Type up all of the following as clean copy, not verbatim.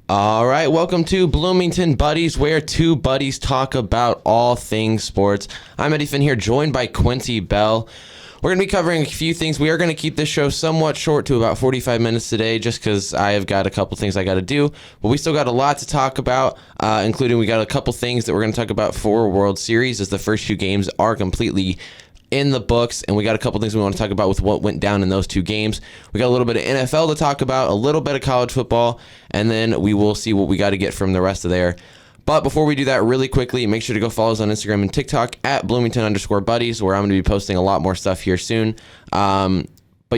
All right, welcome to Bloomington Buddies, where two buddies talk about all things sports. I'm Eddie Finn here, joined by Quincy Bell. We're going to be covering a few things. We are going to keep this show somewhat short to about 45 minutes today, just because I have got a couple things I got to do. But we still got a lot to talk about, including we got a couple things that we're going to talk about for World Series, as the first two games are completely in the books, and we got a couple things we want to talk about with what went down in those two games. We got a little bit of NFL to talk about, a little bit of college football, and then we will see what we got to get from the rest of there. But before we do that, really quickly, make sure to go follow us on Instagram and TikTok at Bloomington_buddies, where I'm going to be posting a lot more stuff here soon. But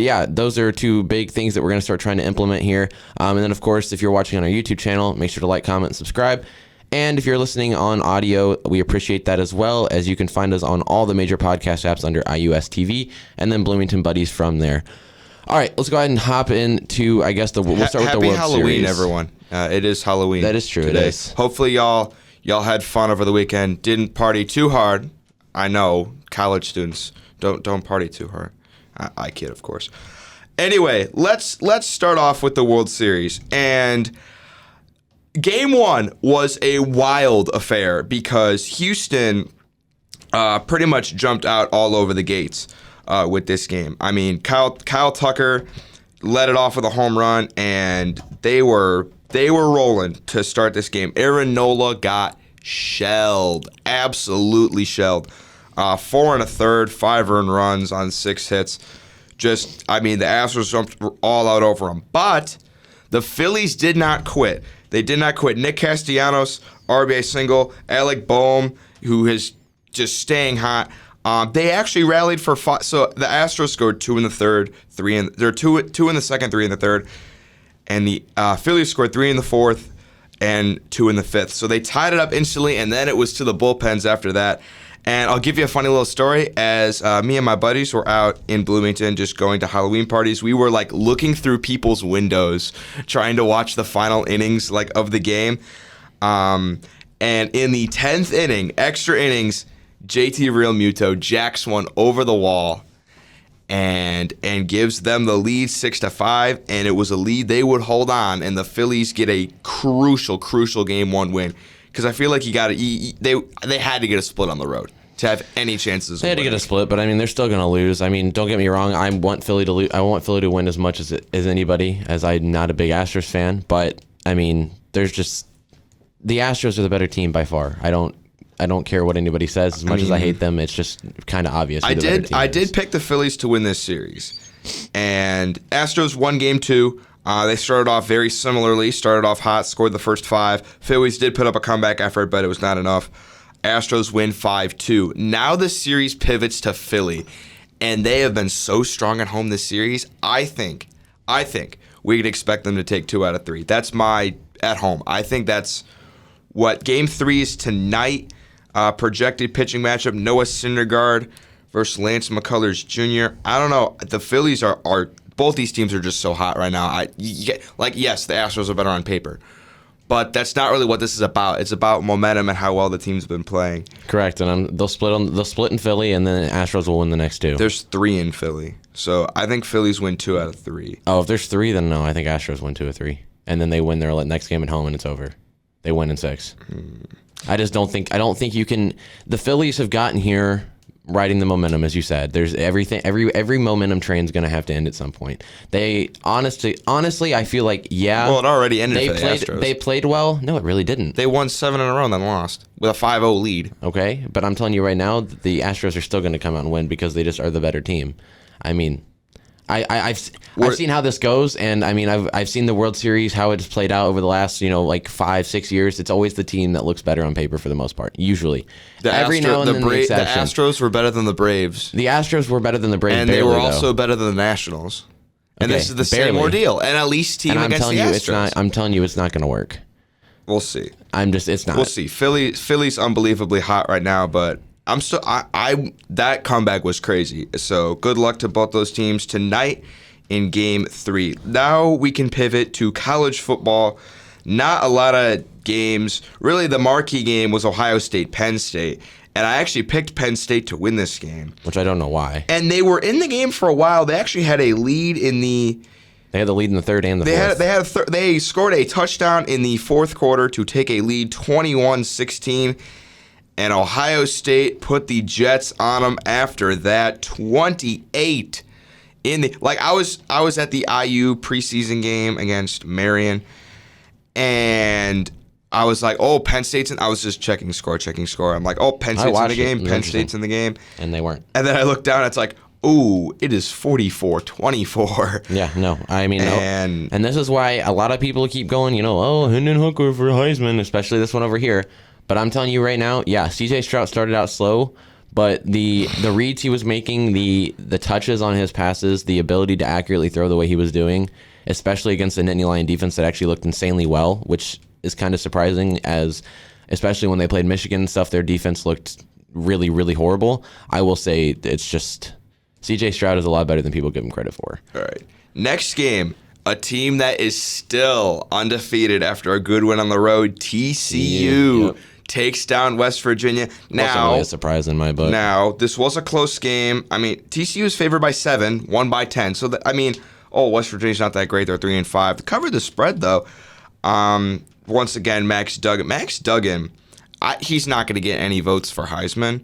yeah, those are two big things that we're going to start trying to implement here. And then, of course, if you're watching on our YouTube channel, make sure to like, comment, and subscribe. And if you're listening on audio, we appreciate that as well, as you can find us on all the major podcast apps under IUS TV, and then Bloomington Buddies from there. All right, let's go ahead and hop into, I guess, we'll start with the World Halloween, Series. everyone. It is Halloween. That is true. Today. It is. Hopefully y'all had fun over the weekend. Didn't party too hard. I know college students don't party too hard. I kid, of course. Anyway, let's start off with the World Series. And Game 1 was a wild affair because Houston pretty much jumped out all over the gates with this game. I mean, Kyle Tucker led it off with a home run, and they were rolling to start this game. Aaron Nola got shelled, absolutely shelled. 4 1/3, 5 earned runs on 6 hits. The Astros jumped all out over them. But the Phillies did not quit. They did not quit. Nick Castellanos, RBI single. Alec Boehm, who is just staying hot. They actually rallied for 5. So the Astros scored 2 in the third, 2 in the second, 3 in the third. And the Phillies scored 3 in the fourth and 2 in the fifth. So they tied it up instantly, and then it was to the bullpens after that. And I'll give you a funny little story. As me and my buddies were out in Bloomington just going to Halloween parties, we were like looking through people's windows trying to watch the final innings of the game. And in the 10th inning, extra innings, JT Realmuto jacks one over the wall and gives them the lead 6-5, and it was a lead they would hold on, and the Phillies get a crucial Game 1 win. Because I feel like they had to get a split on the road to have any chances. They had to get a split, but I mean, they're still going to lose. I mean, don't get me wrong. I want Philly to lose. I want Philly to win as much as anybody, as I'm not a big Astros fan. But I mean, there's just the Astros are the better team by far. I don't care what anybody says. As much as I hate them, it's just kind of obvious. I did pick the Phillies to win this series, and Astros won Game 2. They started off very similarly, started off hot, scored the first 5. Phillies did put up a comeback effort, but it was not enough. Astros win 5-2. Now the series pivots to Philly, and they have been so strong at home this series. I think we could expect them to take 2 out of 3. That's my at home. I think that's what Game 3 is tonight. Projected pitching matchup, Noah Syndergaard versus Lance McCullers Jr. I don't know. The Phillies are both these teams are just so hot right now. Yes, the Astros are better on paper, but that's not really what this is about. It's about momentum and how well the team's been playing. Correct, and they'll split in Philly, and then the Astros will win the next 2. There's 3 in Philly, so I think Phillies win 2 out of 3. Oh, if there's 3, then no, I think Astros win 2 of 3, and then they win their next game at home, and it's over. They win in 6. I don't think you can. The Phillies have gotten here riding the momentum, as you said. There's everything. Every momentum train's going to have to end at some point. They honestly, I feel like Well, it already ended for the Astros. They played well. No, it really didn't. They won 7 in a row and then lost with a 5-0 lead. Okay, but I'm telling you right now, the Astros are still going to come out and win because they just are the better team. I mean, I've seen how this goes, and I mean I've seen the World Series, how it's played out over the last 5-6 years. It's always the team that looks better on paper for the most part. Usually, the Astros were better than the Braves. The Astros were better than the Braves, and they were also better than the Nationals. And this is the same ordeal. And at least team against the Astros. I'm telling you, it's not going to work. We'll see. It's not. We'll see. Philly's unbelievably hot right now, but I'm still. That comeback was crazy. So good luck to both those teams tonight in Game 3. Now we can pivot to college football. Not a lot of games. Really, the marquee game was Ohio State, Penn State. And I actually picked Penn State to win this game. Which I don't know why. And they were in the game for a while. They actually had a lead in the They had the lead in the third and the fourth. They scored a touchdown in the fourth quarter to take a lead 21-16, and Ohio State put the Jets on them after that 28 in the I was at the IU preseason game against Marion, and I was like, oh, Penn State's in. I was just checking score. I'm like, oh, Penn State's in the game. Penn State's in the game. And they weren't. And then I look down, it's like, ooh, it is 44-24. Yeah, no. I mean, and this is why a lot of people keep going, oh, Hendon Hooker for Heisman, especially this one over here. But I'm telling you right now, yeah, C.J. Stroud started out slow, but the reads he was making, the touches on his passes, the ability to accurately throw the way he was doing, especially against the Nittany Lion defense that actually looked insanely well, which is kind of surprising, as especially when they played Michigan and stuff, their defense looked really, really horrible. I will say it's just C.J. Stroud is a lot better than people give him credit for. All right. Next game, a team that is still undefeated after a good win on the road, TCU. Takes down West Virginia. Now, wasn't really a surprise in my book. Now, this was a close game. I mean, TCU is favored by 7, won by 10. So, West Virginia's not that great. They're 3-5. Covered the spread, though. Once again, Max Duggan, he's not going to get any votes for Heisman.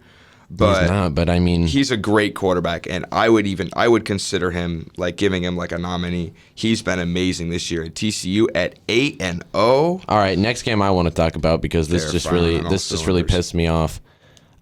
But he's not, but I mean, he's a great quarterback, and I would consider him, giving him a nominee. He's been amazing this year at TCU at 8-0. All right, next game I want to talk about, because this just really pissed me off.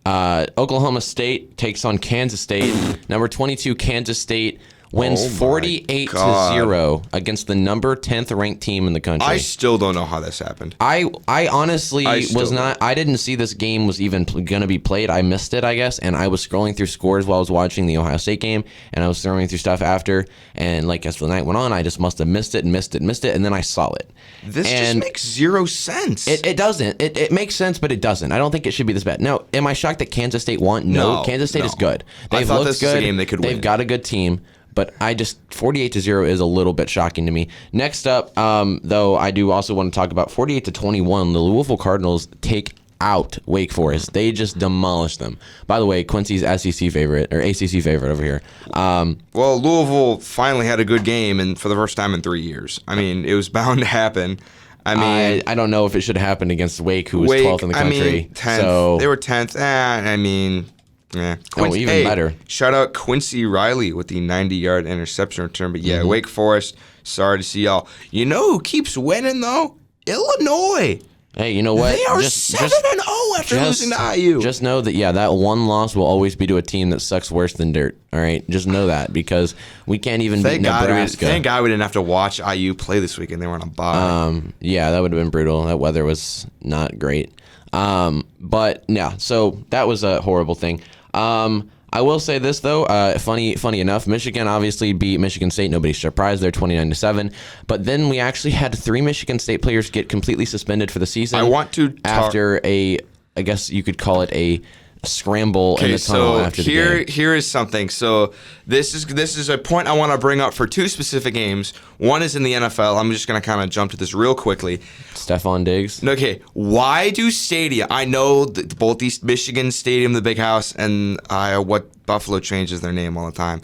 Oklahoma State takes on Kansas State. Number 22 Kansas State wins 48-0 against the number 10th ranked team in the country. I still don't know how this happened. I honestly I didn't see this game was even going to be played. I missed it, I guess, and I was scrolling through scores while I was watching the Ohio State game, and I was throwing through stuff after, and as the night went on, I just must have missed it, and then I saw it. This just makes zero sense. It doesn't. It makes sense, but it doesn't. I don't think it should be this bad. Now, am I shocked that Kansas State won? No. Kansas State is good. I thought this was a game they could win. They've got a good team. But 48-0 is a little bit shocking to me. Next up, though, I do also want to talk about 48-21. The Louisville Cardinals take out Wake Forest. They just demolished them. By the way, Quincy's SEC favorite, or ACC favorite over here. Well, Louisville finally had a good game, and for the first time in 3 years. I mean, it was bound to happen. I don't know if it should have happened against Wake, who was 12th in the country. 10th. So they were 10th. Yeah. Even better. Shout out Quincy Riley with the 90-yard interception return. But yeah, Wake Forest, sorry to see y'all. You know who keeps winning, though? Illinois. Hey, you know what? They are 7-0 after losing to IU. Just know that, that one loss will always be to a team that sucks worse than dirt. All right? Just know that, because we can't even beat Nebraska. Thank God we didn't have to watch IU play this weekend. They were on a bye. Yeah, that would have been brutal. That weather was not great. But, yeah, so that was a horrible thing. I will say this, though. Funny enough, Michigan obviously beat Michigan State. Nobody's surprised. They're 29-7. But then we actually had 3 Michigan State players get completely suspended for the season. I want to after I guess you could call it a scramble in the tunnel after the game. Here is something. So this is a point I want to bring up for 2 specific games. One is in the NFL. I'm just going to kind of jump to this real quickly. Stephon Diggs. Okay, why do stadia? I know that both these Michigan Stadium, the Big House, and what Buffalo changes their name all the time.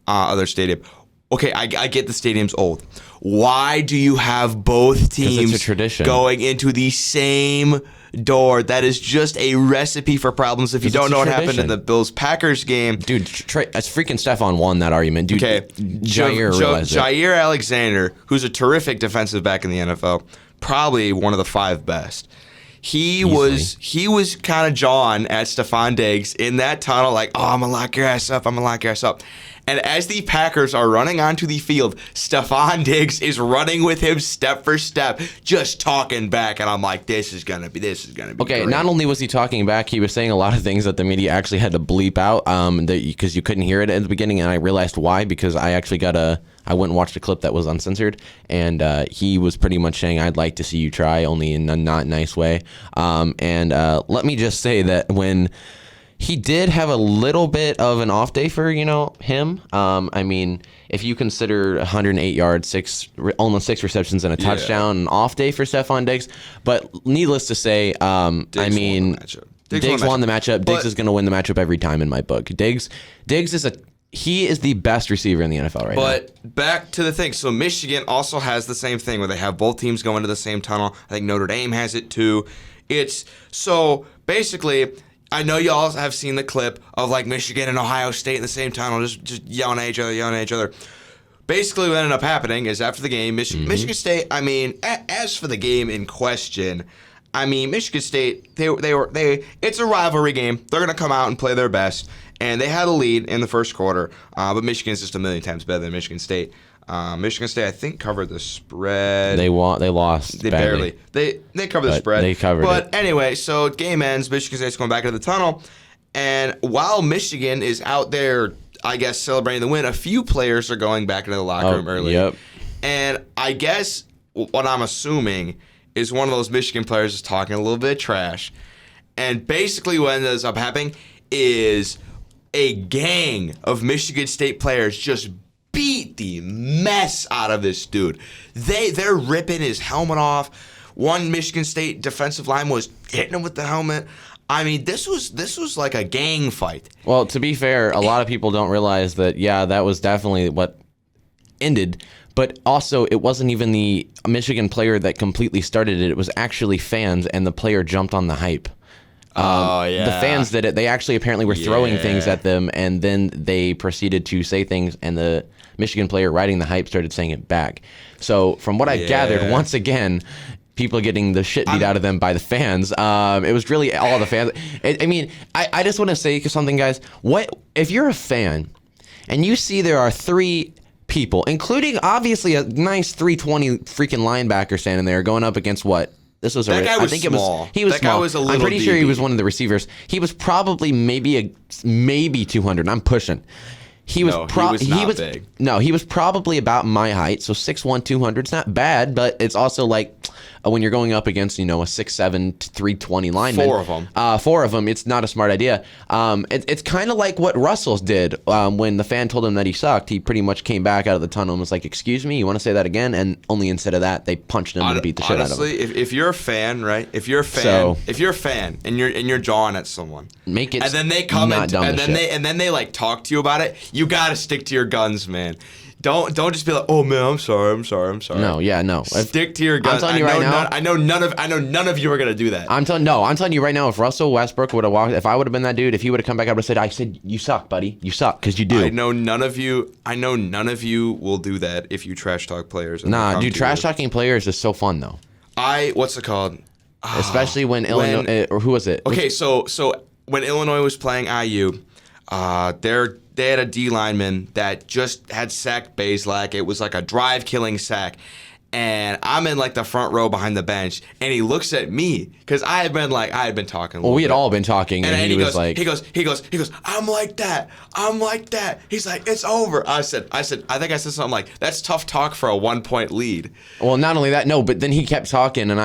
Other stadium. Okay, I get the stadium's old. Why do you have both teams it's a tradition. Going into the same door? That is just a recipe for problems. If you don't know what happened in the Bills-Packers game. Dude, it's freaking Stephon won that argument. Dude, okay. Jair Alexander, who's a terrific defensive back in the NFL, probably one of the 5 best. He was kind of jawing at Stephon Diggs in that tunnel, like, oh, I'm going to lock your ass up. And as the Packers are running onto the field, Stephon Diggs is running with him step for step, just talking back. And I'm like, this is gonna be okay, great. Not only was he talking back, he was saying a lot of things that the media actually had to bleep out because you couldn't hear it at the beginning. And I realized why, because I actually I went and watched a clip that was uncensored, and he was pretty much saying, I'd like to see you try, only in a not nice way. Let me just say that when he did have a little bit of an off day for, him. I mean, if you consider 108 yards, almost 6 receptions and a touchdown, an off day for Stephon Diggs. But needless to say, Diggs won the matchup. Diggs is going to win the matchup every time in my book. Diggs is he is the best receiver in the NFL right now. But back to the thing. So Michigan also has the same thing where they have both teams going to the same tunnel. I think Notre Dame has it too. It's so basically, I know y'all have seen the clip of like Michigan and Ohio State in the same tunnel, just yelling at each other. Basically, what ended up happening is after the game, Michigan State. I mean, as for the game in question, I mean, Michigan State. They. It's a rivalry game. They're gonna come out and play their best, and they had a lead in the first quarter. But Michigan's just a million times better than Michigan State. Michigan State, I think, covered the spread. They lost. They badly. barely. They covered the spread. They covered it. But anyway, so game ends. Michigan State's going back into the tunnel, and while Michigan is out there, I guess, celebrating the win, a few players are going back into the locker room early. Yep. And I guess what I'm assuming is one of those Michigan players is talking a little bit of trash, and basically what ends up happening is a gang of Michigan State players just beat the mess out of this dude. They're ripping his helmet off. One Michigan State defensive line was hitting him with the helmet. I mean, this was like a gang fight. Well, to be fair, a lot of people don't realize that, that was definitely what ended. But also, it wasn't even the Michigan player that completely started it. It was actually fans, and the player jumped on the hype. The fans did it. They actually apparently were throwing things at them, and then they proceeded to say things, and the Michigan player riding the hype started saying it back. So from what I gathered, once again, people are getting the shit beat out of them by the fans. It was really all the fans. I just want to say something, guys. What if you're a fan and you see there are three people, including obviously a nice 320 freaking linebacker standing there going up against what? This was that guy was I think small. He was that small. Guy was a little I'm pretty DB. sure he was one of the receivers. He was probably maybe 200. I'm pushing. He was big. No, he was probably about my height, so 6'1", 200. It's not bad, but it's also like when you're going up against, a 6'7", 320 lineman. Four of them. It's not a smart idea. It's kind of like what Russell did when the fan told him that he sucked. He pretty much came back out of the tunnel and was like, "Excuse me, you want to say that again?" And only instead of that, they punched him and beat the shit out of him. Honestly, if you're a fan, right? If you're a fan and you're jawing at someone, make it. And then they come not dumb and as then shit. they like talk to you about it. You gotta stick to your guns, man. Don't just be like, "Oh man, I'm sorry." No. Stick to your guns. I'm telling you right now. I know none of you are gonna do that. I'm telling you right now. If Russell Westbrook would have walked, if I would have been that dude, if he would have come back, I would have said, "You suck, buddy. You suck," because you do. I know none of you will do that if you trash talk players. Nah, dude, trash talking players is so fun though. What's it called? Especially when Illinois, or who was it? Okay, so when Illinois was playing IU, they had a D lineman that just had sacked Bazelak. It was like a drive-killing sack. And I'm in like the front row behind the bench, and he looks at me because I had been talking. Well, we had all been talking, and he was goes, like, he goes, I'm like that. He's like, it's over. I think I said something like, that's tough talk for a 1-point lead. Well, not only that, no, but then he kept talking, and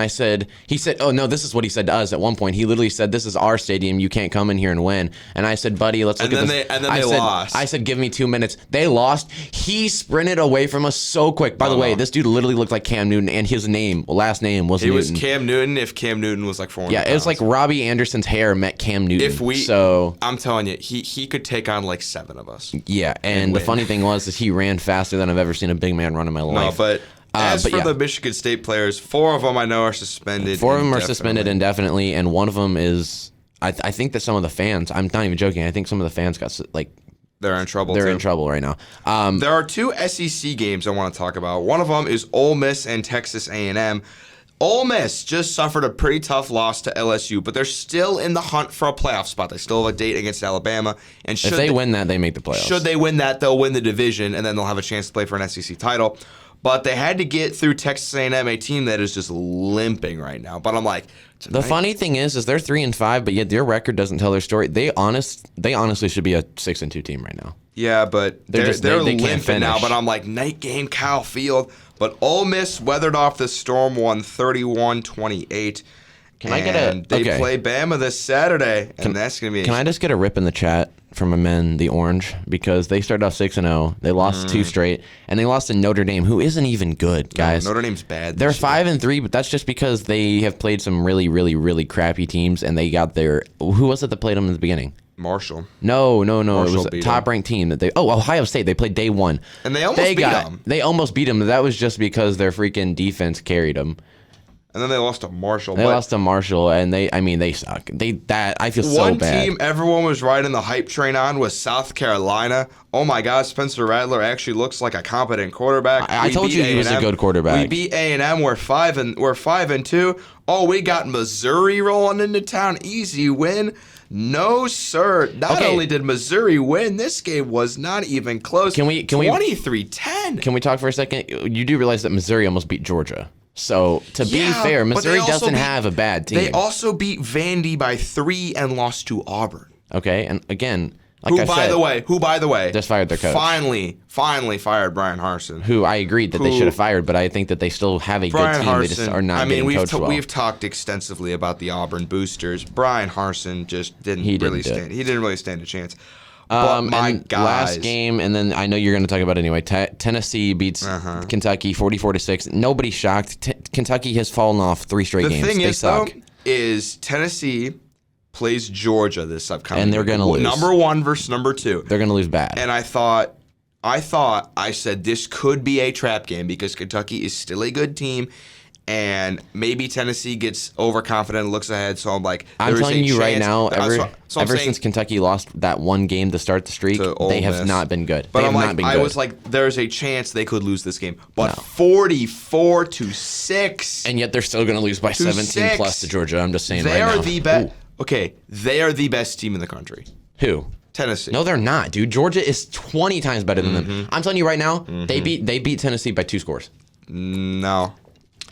he said, oh no, this is what he said to us at one point. He literally said, "This is our stadium. You can't come in here and win." And I said, "Buddy, let's look at this." And then they lost. I said, "Give me 2 minutes." They lost. He sprinted away from us so quick. By the way, this dude literally looked like Cam Newton, and his last name was Newton. He was Cam Newton if Cam Newton was like 400 Yeah, it was like Robbie Anderson's hair met Cam Newton. I'm telling you, he could take on like 7 of us. Yeah, and the funny thing was he ran faster than I've ever seen a big man run in my life. No, but as for the Michigan State players, 4 of them I know are suspended. 4 of them are suspended indefinitely, and one of them is, I think that some of the fans, I'm not even joking, I think some of the fans got they're in trouble. They're in trouble right now. There are 2 SEC games I want to talk about. One of them is Ole Miss and Texas A&M. Ole Miss just suffered a pretty tough loss to LSU, but they're still in the hunt for a playoff spot. They still have a date against Alabama. And if they win that, they make the playoffs. Should they win that, they'll win the division, and then they'll have a chance to play for an SEC title. But they had to get through Texas A&M, a team that is just limping right now. But I'm like, the funny thing is they're 3-5, but yet their record doesn't tell their story. They honestly should be a 6-2 team right now. Yeah, but they're they can't limping now. But I'm like, night game, Kyle Field. But Ole Miss weathered off the storm, won 31-28. They play Bama this Saturday, and that's gonna be. Can I just get a rip in the chat from a men, the Orange, because they started off 6-0. They lost 2 straight, and they lost to Notre Dame, who isn't even good, guys. No, Notre Dame's bad. They're 5-3, but that's just because they have played some really, really, really crappy teams, and they got their. Who was it that played them in the beginning? Marshall. No. Marshall It was a beat top-ranked team that Ohio State. They played day one. And they almost beat them. They almost beat them. That was just because their freaking defense carried them. And then they lost to Marshall. They lost to Marshall, and they suck. I feel so One bad. team everyone was riding the hype train on was South Carolina. Oh my God, Spencer Rattler actually looks like a competent quarterback. I told you he was a good quarterback. We beat A&M. We're 5-2. Oh, we got Missouri rolling into town. Easy win. No, sir. Not only did Missouri win, this game was not even close. Can we 23-10. Can we talk for a second? You do realize that Missouri almost beat Georgia. So, to be fair, Missouri doesn't have a bad team. They also beat Vandy by 3 and lost to Auburn. Okay, and again, like who, by the way, just fired their coach. Finally fired Brian Harsin. Who I agreed that they should have fired, but I think that they still have a good team. They just are not getting coached well. We've talked extensively about the Auburn boosters. Brian Harsin just didn't really stand a chance. But my guys. Last game, and then I know you're going to talk about it anyway. Tennessee beats Kentucky 44-6. Nobody's shocked. Kentucky has fallen off 3 straight games. The thing they suck. Is Tennessee plays Georgia this upcoming and they're going to lose. Number 1 versus number 2. They're going to lose bad. And I said this could be a trap game because Kentucky is still a good team. And maybe Tennessee gets overconfident and looks ahead. So I'm like, I'm telling you right now, ever since Kentucky lost that one game to start the streak, they have not been good. But I was like, there's a chance they could lose this game. But 44-6. And yet they're still going to lose by 17 plus to Georgia. I'm just saying they right are the best. Okay, they are the best team in the country. Who? Tennessee. No, they're not, dude. Georgia is 20 times better than them. I'm telling you right now, they beat Tennessee by 2 scores. No.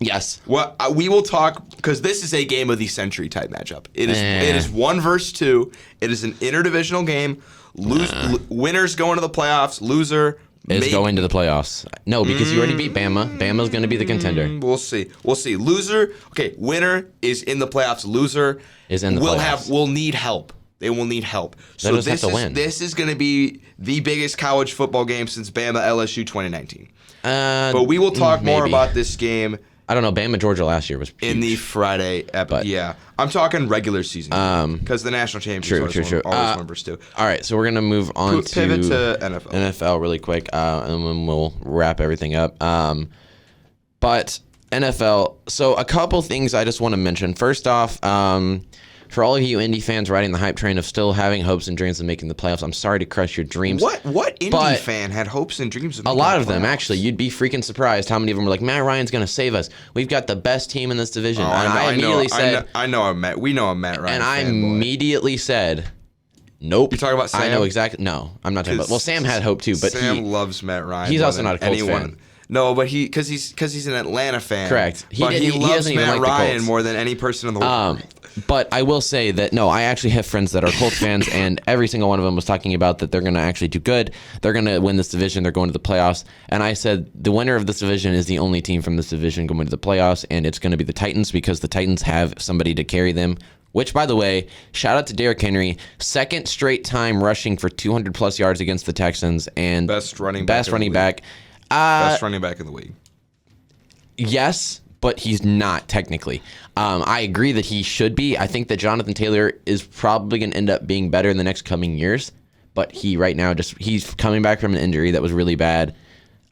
Yes. Well, we will talk because this is a game of the century type matchup. It is 1 versus 2. It is an interdivisional game. Winners go into the playoffs. Loser is going to the playoffs. No, because you already beat Bama. Bama's going to be the contender. We'll see. Loser. Okay, winner is in the playoffs. Loser is in the playoffs. Will need help. They will need help. So this is going to be the biggest college football game since Bama LSU 2019. But we will talk more about this game. I don't know. Bama Georgia last year was huge. In the Friday episode. Yeah. I'm talking regular season. Because the national championship always numbers too. All right. So we're going to move on pivot to NFL. NFL really quick. And then we'll wrap everything up. But NFL. So a couple things I just want to mention. First off, for all of you Indy fans riding the hype train of still having hopes and dreams of making the playoffs, I'm sorry to crush your dreams. What Indy fan had hopes and dreams of making the playoffs? A lot of them, actually. You'd be freaking surprised how many of them were like, Matt Ryan's going to save us. We've got the best team in this division. I know a Matt Ryan and I immediately said, nope. You talking about Sam? I know exactly. No, I'm not talking about. Well, Sam had hope too, but Sam loves Matt Ryan. He's also not a Colts fan. No, but because he's an Atlanta fan. Correct. He loves Matt Ryan more than any person in the world. But I will say that, no, I actually have friends that are Colts fans, and every single one of them was talking about that they're going to actually do good. They're going to win this division. They're going to the playoffs. And I said the winner of this division is the only team from this division going to the playoffs, and it's going to be the Titans because the Titans have somebody to carry them. Which, by the way, shout out to Derrick Henry, 2nd straight time rushing for 200-plus yards against the Texans, and best running back. Best running back in the league. Yes, but he's not technically. I agree that he should be. I think that Jonathan Taylor is probably going to end up being better in the next coming years, but he right now he's coming back from an injury that was really bad,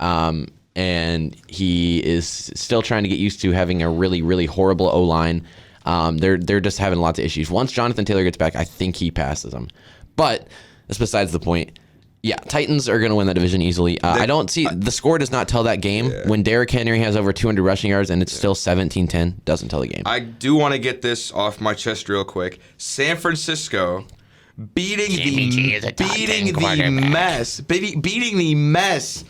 and he is still trying to get used to having a really, really horrible O-line. They're just having lots of issues. Once Jonathan Taylor gets back, I think he passes them, but that's besides the point. Yeah, Titans are going to win that division easily. I don't see the score does not tell that game. Yeah. When Derrick Henry has over 200 rushing yards and it's still 17-10, doesn't tell the game. I do want to get this off my chest real quick. San Francisco beating the mess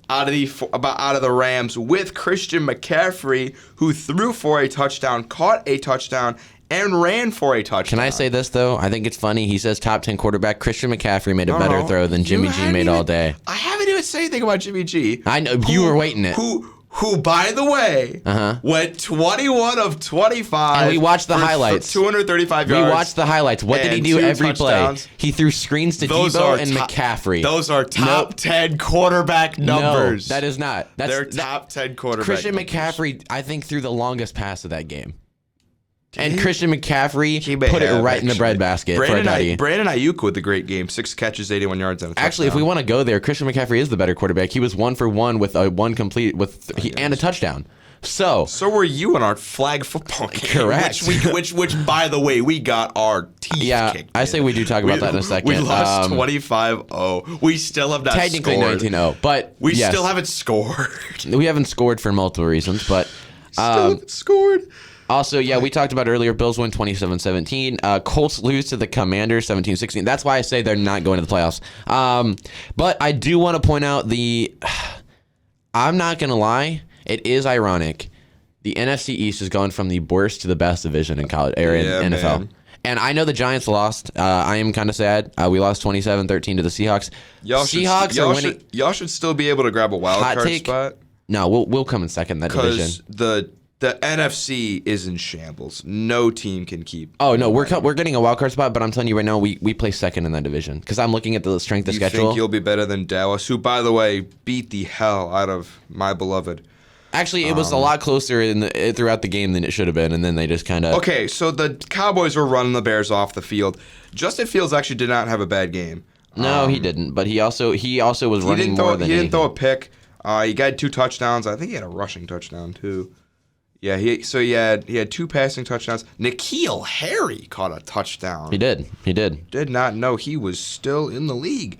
out of the Rams with Christian McCaffrey, who threw for a touchdown, caught a touchdown, and ran for a touchdown. Can I say this, though? I think it's funny. He says top 10 quarterback. Christian McCaffrey made a better throw than Jimmy G made all day. I haven't even said anything about Jimmy G. I know. You were waiting it. Who, by the way, went 21 of 25. And we watched the highlights. 235 yards. We watched the highlights. What did he do every play? He threw screens to Debo and McCaffrey. Those are top 10 quarterback numbers. No, that is not. They're top 10 quarterback Christian numbers. McCaffrey, I think, threw the longest pass of that game. And Christian McCaffrey He may put it have, right in the actually. breadbasket for a tutty. Brandon Ayuk with a great game. 6 catches, 81 yards, and a touchdown. Actually, if we want to go there, Christian McCaffrey is the better quarterback. He was 1 for 1 with a one complete and a touchdown. So were you in our flag football game. Correct. Which by the way, we got our teeth kicked. I say we do talk about that in a second. We lost 25-0. We still have not technically scored. 19-0, but We yes, still haven't scored. we haven't scored for multiple reasons, but Still haven't scored. also, we talked about earlier, Bills win 27-17. Colts lose to the Commanders 17-16. That's why I say they're not going to the playoffs. But I do want to point out I'm not going to lie, it is ironic. The NFC East is going from the worst to the best division in college or in NFL. Man. And I know the Giants lost. I am kind of sad. We lost 27-13 to the Seahawks. Seahawks are winning. Y'all should still be able to grab a wild Hot card take? spot. No, we'll come in second in that division. Because the NFC is in shambles. No team can keep. Oh no, we're getting a wild card spot, but I'm telling you right now, we play second in that division because I'm looking at the strength of You schedule. think you'll be better than Dallas, who, by the way, beat the hell out of my beloved. Actually, it was a lot closer throughout the game than it should have been, and then they just kind of. Okay, so the Cowboys were running the Bears off the field. Justin Fields actually did not have a bad game. No, he didn't. But he also was running more than he didn't anything. throw a pick. He got 2 touchdowns. I think he had a rushing touchdown too. Yeah, he had 2 passing touchdowns. N'Keal Harry caught a touchdown. He did. Did not know he was still in the league,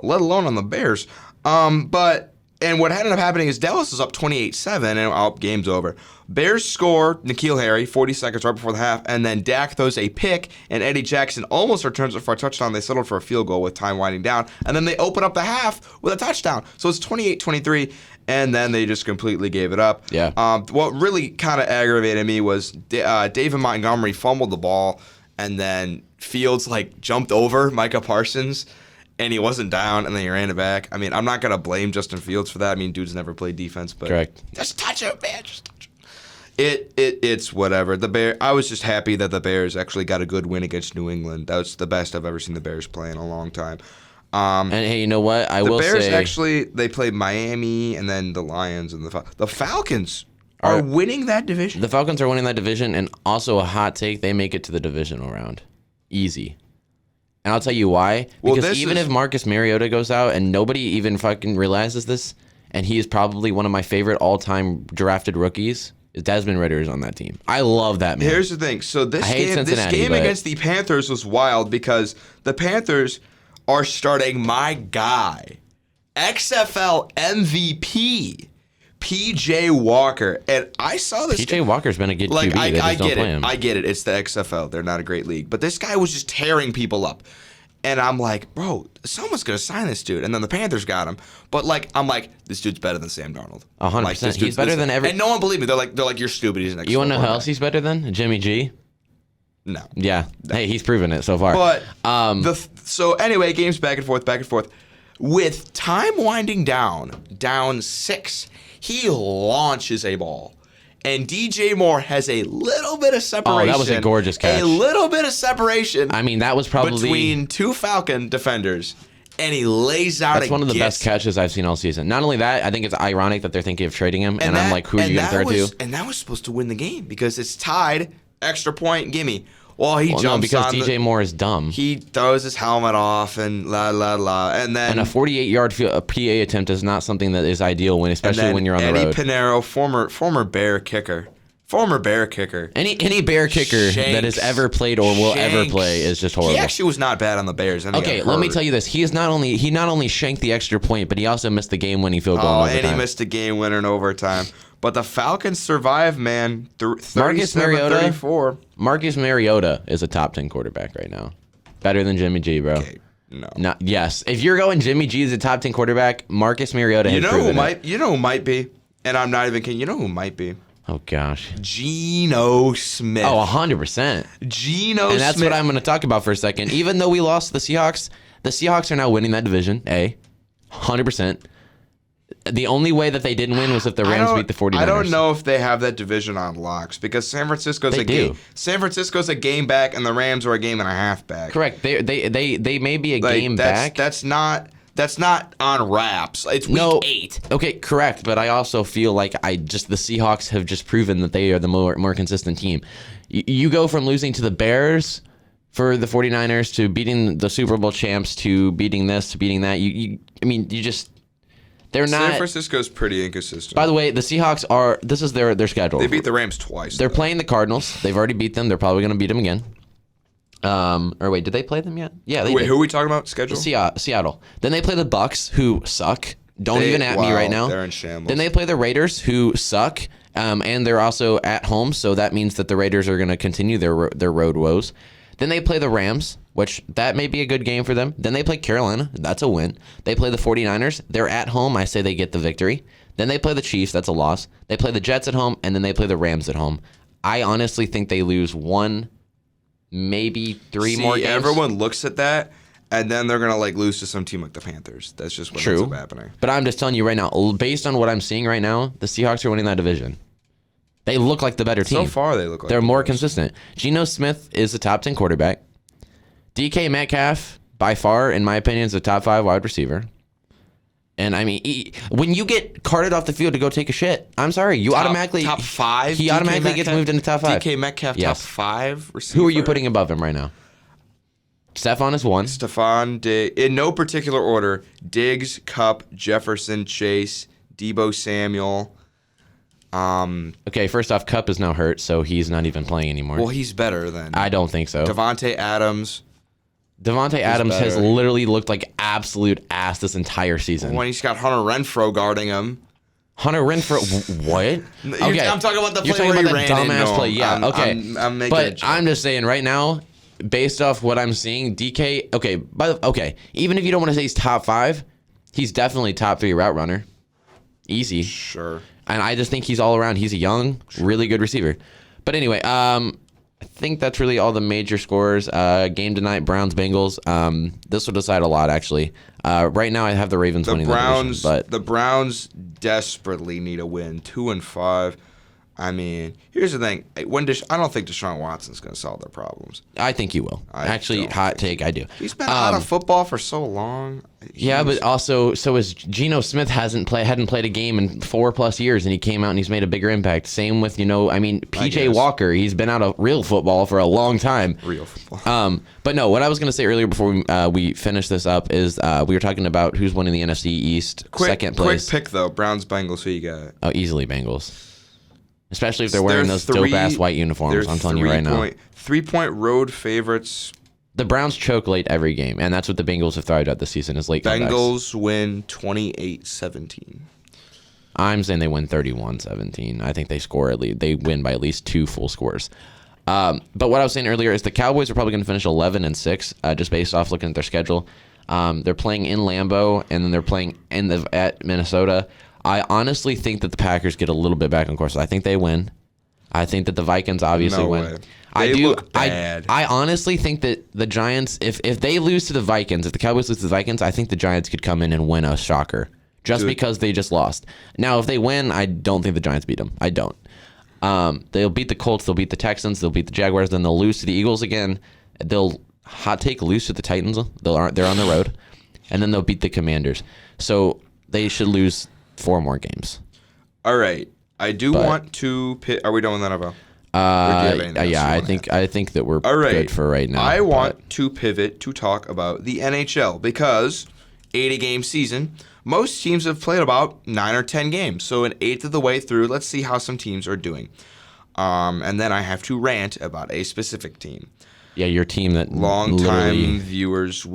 let alone on the Bears. And what ended up happening is Dallas was up 28-7, and game's over. Bears score, N'Keal Harry, 40 seconds right before the half, and then Dak throws a pick, and Eddie Jackson almost returns it for a touchdown. They settled for a field goal with time winding down, and then they open up the half with a touchdown. So it's 28-23, and then they just completely gave it up. Yeah. What really kind of aggravated me was David Montgomery fumbled the ball, and then Fields jumped over Micah Parsons, and he wasn't down, and then he ran it back. I mean, I'm not going to blame Justin Fields for that. I mean, dude's never played defense, but Correct. Just touch it, man. Just touch it. It's whatever. I was just happy that the Bears actually got a good win against New England. That was the best I've ever seen the Bears play in a long time. And hey, you know what? The Bears actually, they played Miami and then the Lions and the Falcons are winning that division. The Falcons are winning that division, and also a hot take, they make it to the divisional round. Easy. And I'll tell you why. Because if Marcus Mariota goes out and nobody even fucking realizes this, and he is probably one of my favorite all-time drafted rookies, Desmond Ridder is on that team. I love that man. Here's the thing. So this Cincinnati, game against the Panthers was wild because the Panthers are starting my guy, XFL MVP, PJ Walker. And I saw this. PJ Walker's been a good QB. They just don't play him. I get it. It's the XFL. They're not a great league. But this guy was just tearing people up. And I'm like, bro, someone's going to sign this dude. And then the Panthers got him. But I'm like, this dude's better than Sam Darnold. 100%. He's better than every. And no one believed me. They're like, you're stupid. He's an XFL. You want to know who else he's better than? Jimmy G? No. Yeah. Hey, he's proven it so far. But so anyway, games back and forth. With time winding down 6, he launches a ball. And DJ Moore has a little bit of separation. Oh, that was a gorgeous catch. A little bit of separation. I mean, that was probably between 2 Falcon defenders. And he lays out That's one of the best catches I've seen all season. Not only that, I think it's ironic that they're thinking of trading him. And I'm like, who are you going to throw to? And that was supposed to win the game because it's tied, extra point, gimme. Well, jumps no, because on DJ Moore is dumb. He throws his helmet off and and then a 48-yard PA attempt is not something that is ideal especially when you're on the road. Eddie Pinero, former Bear kicker. Any Bear kicker that has ever played or will ever play is just horrible. He actually was not bad on the Bears. Okay, let me tell you this: he not only shanked the extra point, but he also missed the game-winning field goal. Oh, and he missed a game winner in overtime. But the Falcons survived, man. 37-34. Marcus Mariota is a top 10 quarterback right now. Better than Jimmy G, bro. Okay, no. Yes. If you're going Jimmy G as a top 10 quarterback, Marcus Mariota has proven it. You know who might be? And I'm not even kidding. You know who might be? Oh, gosh. Geno Smith. Oh, 100%. Geno Smith. And that's what I'm going to talk about for a second. Even though we lost to the Seahawks are now winning that division, 100%. The only way that they didn't win was if the Rams beat the 49ers. I don't know if they have that division on locks because San Francisco's a game back and the Rams are a game and a half back. Correct. They may be a game back. That's not That's not on wraps. It's week 8. Okay, correct. But I also feel like the Seahawks have just proven that they are the more consistent team. You go from losing to the Bears for the 49ers to beating the Super Bowl champs to beating this to beating that. They're not. San Francisco's pretty inconsistent. By the way, the Seahawks are. This is their schedule. They beat the Rams twice. They're playing the Cardinals. They've already beat them. They're probably going to beat them again. Or wait, did they play them yet? Yeah, they did. Who are we talking about? Schedule? Seattle. Then they play the Bucks, who suck. Don't even at me right now. They're in shambles. Then they play the Raiders, who suck, and they're also at home. So that means that the Raiders are going to continue their road woes. Then they play the Rams, which that may be a good game for them. Then they play Carolina. That's a win. They play the 49ers. They're at home. I say they get the victory. Then they play the Chiefs. That's a loss. They play the Jets at home, and then they play the Rams at home. I honestly think they lose 1, maybe 3 more games. Everyone looks at that, and then they're going to lose to some team like the Panthers. That's just what ends up happening. But I'm just telling you right now, based on what I'm seeing right now, the Seahawks are winning that division. They look like the better team. So far, they look like they're more consistent. Geno Smith is a top 10 quarterback. DK Metcalf, by far, in my opinion, is a top 5 wide receiver. And I mean, when you get carted off the field to go take a shit, I'm sorry, you automatically top 5. He automatically gets moved into top 5. DK Metcalf, top 5 receiver. Who are you putting above him right now? Stephon is 1. Stephon Diggs, in no particular order: Diggs, Kupp, Jefferson, Chase, Deebo Samuel. Okay, first off, Kupp is now hurt, so he's not even playing anymore. Well, he's better than. I don't think so. Devontae Adams. Devontae Adams has literally looked like absolute ass this entire season. When he's got Hunter Renfrow guarding him. Hunter Renfrow, what? Okay, I'm talking about the play You're talking where about he that ran dumbass into play. him. Yeah, okay. I'm making but a joke. I'm just saying right now, based off what I'm seeing, DK. Okay. Even if you don't want to say he's top 5, he's definitely top 3 route runner. Easy. Sure. And I just think he's all around. He's a young, really good receiver. But anyway, I think that's really all the major scores. Game tonight, Browns-Bengals. This will decide a lot, actually. Right now, I have the Ravens winning the division. But the Browns desperately need a win. 2-5. I mean, here's the thing. I don't think Deshaun Watson's going to solve their problems. I think he will. Actually, hot take, I do. He's been out of football for so long. But also, so is Geno Smith hadn't played a game in 4+ years, and he came out and he's made a bigger impact. Same with, PJ Walker. He's been out of real football for a long time. Real football. But no, what I was going to say earlier before we finish this up is we were talking about who's winning the NFC East, second place. Quick pick, though. Browns-Bengals, who you got? Oh, easily Bengals. Especially if they're wearing those dope-ass white uniforms, I'm telling you right now. 3-point road favorites. The Browns choke late every game, and that's what the Bengals have thrived at this season is late comebacks. Bengals win 28-17. I'm saying they win 31-17. I think they win by at least 2 full scores. But what I was saying earlier is the Cowboys are probably going to finish 11-6, just based off looking at their schedule. They're playing in Lambeau, and then they're playing at Minnesota. I honestly think that the Packers get a little bit back on course. I think they win. I think that the Vikings obviously win. Way. They look bad. I honestly think that the Giants, if they lose to the Vikings, if the Cowboys lose to the Vikings, I think the Giants could come in and win a shocker just because they just lost. Now, if they win, I don't think the Giants beat them. I don't. They'll beat the Colts. They'll beat the Texans. They'll beat the Jaguars. Then they'll lose to the Eagles again. They'll lose to the Titans. They're on the road. And then they'll beat the Commanders. So they should lose 4 more games. All right. I want to pick. Are we done with NFL? I think that we're good for right now. I want to pivot to talk about the NHL because 80-game season. Most teams have played about 9 or 10 games. So an eighth of the way through, let's see how some teams are doing. And then I have to rant about a specific team. Yeah, your team that long-time viewers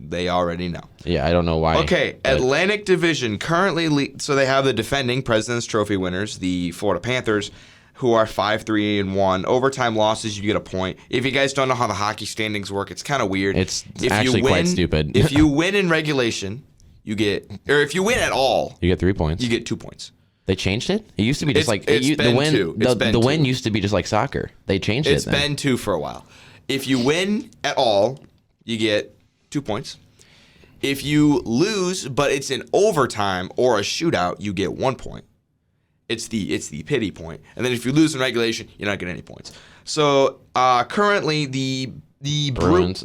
they already know. Yeah, I don't know why. Okay, Atlantic Division currently, so they have the defending President's Trophy winners, the Florida Panthers, who are 5-3-1. Overtime losses, you get a point. If you guys don't know how the hockey standings work, it's kind of weird. It's actually quite stupid. If you win in regulation, if you win at all, you get 3 points. You get 2 points. They changed it? It used to be just the win used to be just like soccer. They changed it. It's been 2 for a while. If you win at all, you get 2 points. If you lose, but it's in overtime or a shootout, you get 1 point. It's the pity point. And then if you lose in regulation, you're not getting any points. So currently the Bruins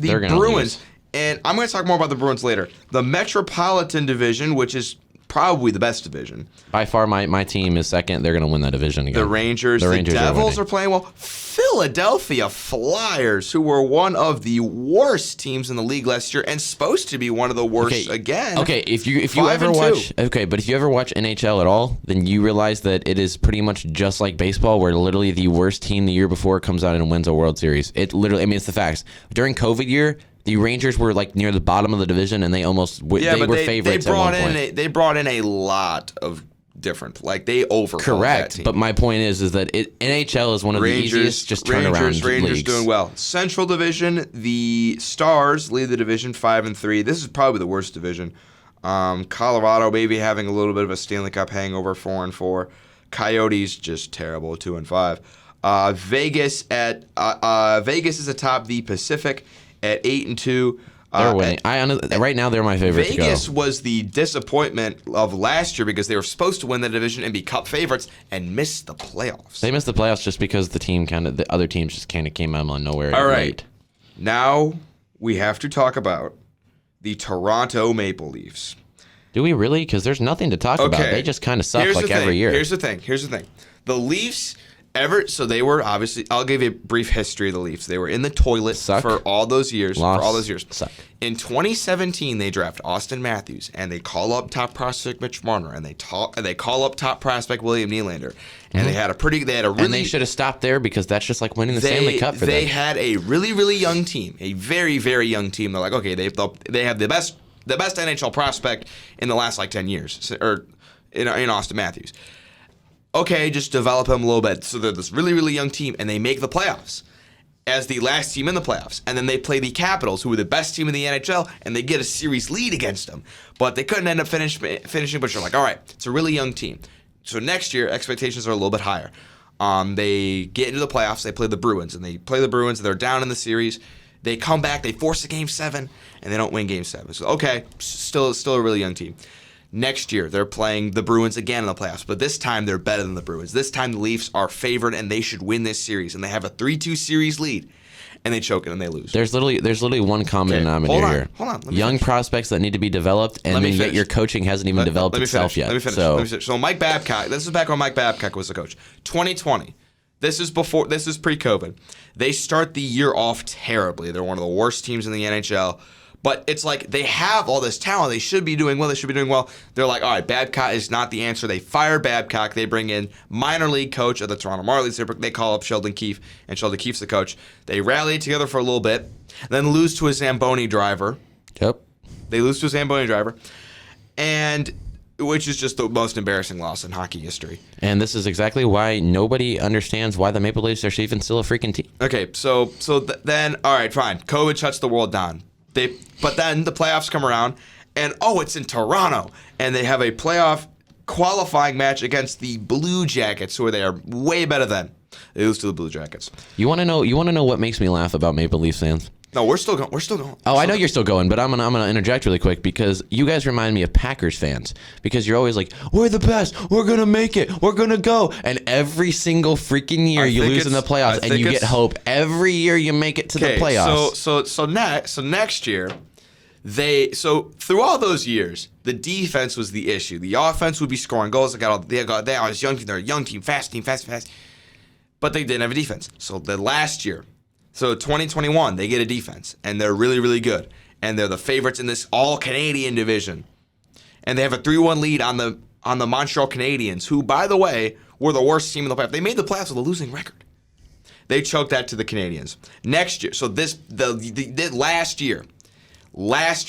And I'm going to talk more about the Bruins later. The Metropolitan Division, which is probably the best division. By far, my team is second. They're going to win that division again. The Rangers, the Devils are playing well. Philadelphia Flyers, who were one of the worst teams in the league last year and supposed to be one of the worst again. Okay, if you ever watch but if you ever watch NHL at all, then you realize that it is pretty much just like baseball, where literally the worst team the year before comes out and wins a World Series. It literally, I mean, it's the facts. During COVID year, the Rangers were like near the bottom of the division, and they almost were favorites at one point. They brought in a lot of different, like they overhauled that team. But my point is that NHL is one of the easiest just turnaround Rangers leagues. Doing well. Central Division, the Stars lead the division 5-3. This is probably the worst division. Colorado maybe having a little bit of a Stanley Cup hangover, 4-4. Coyotes just terrible, 2-5. Vegas is atop the Pacific at 8-2. They're winning. Right now, they're my favorite to go. Vegas was the disappointment of last year because they were supposed to win the division and be Cup favorites and missed the playoffs. They missed the playoffs just because the other teams just kind of came out of nowhere. All right. Now we have to talk about the Toronto Maple Leafs. Do we really? Because there's nothing to talk about. They just kind of suck every year. Here's the thing. The Leafs... So they were obviously. I'll give you a brief history of the Leafs. They were in the toilet for all those years. Suck. In 2017, they draft Austin Matthews and they call up top prospect Mitch Marner and they call up top prospect William Nylander. And they had and they should have stopped there because that's just like winning the Stanley Cup for them. They had a really, really young team, a very, very young team. They're like, okay, they have the best NHL prospect in the last like 10 years, or in Austin Matthews. Okay, just develop them a little bit. So they're this really, really young team, and they make the playoffs as the last team in the playoffs. And then they play the Capitals, who were the best team in the NHL, and they get a series lead against them. But they couldn't end up finishing, but you're like, all right, it's a really young team. So next year, expectations are a little bit higher. They get into the playoffs, they play the Bruins, and they're down in the series. They come back, they force a Game 7, and they don't win Game 7. So, okay, still a really young team. Next year, they're playing the Bruins again in the playoffs, but this time they're better than the Bruins. This time the Leafs are favored, and they should win this series, and they have a 3-2 series lead, and they choke it and they lose. There's literally one common denominator here. Hold on. Young prospects that need to be developed, and then yet your coaching hasn't even developed itself yet. Let me finish. So Mike Babcock, this is back when Mike Babcock was the coach. 2020. This is pre-COVID. They start the year off terribly. They're one of the worst teams in the NHL. But it's like they have all this talent. They should be doing well. They're like, all right, Babcock is not the answer. They fire Babcock. They bring in minor league coach of the Toronto Marlies. They call up Sheldon Keefe, and Sheldon Keefe's the coach. They rally together for a little bit, then lose to a Zamboni driver. Yep. They lose to a Zamboni driver, and which is just the most embarrassing loss in hockey history. And this is exactly why nobody understands why the Maple Leafs are even still a freaking team. Okay, then, all right, fine. COVID shuts the world down. But then the playoffs come around, and it's in Toronto, and they have a playoff qualifying match against the Blue Jackets, who they are way better than. They lose to the Blue Jackets. You want to know what makes me laugh about Maple Leafs fans? No, we're still going. I know you're still going, but I'm gonna interject really quick because you guys remind me of Packers fans because you're always like, we're the best, we're gonna make it, we're gonna go, and every single freaking year you lose in the playoffs and you get hope. Every year you make it to the playoffs. So next year, through all those years, the defense was the issue. The offense would be scoring goals. They got this young team. They're a young team, fast, but they didn't have a defense. So the last year. So 2021, they get a defense, and they're really, really good. And they're the favorites in this all-Canadian division. And they have a 3-1 lead on the Montreal Canadiens, who, by the way, were the worst team in the playoffs. They made the playoffs with a losing record. They choked that to the Canadiens. Next year, so the last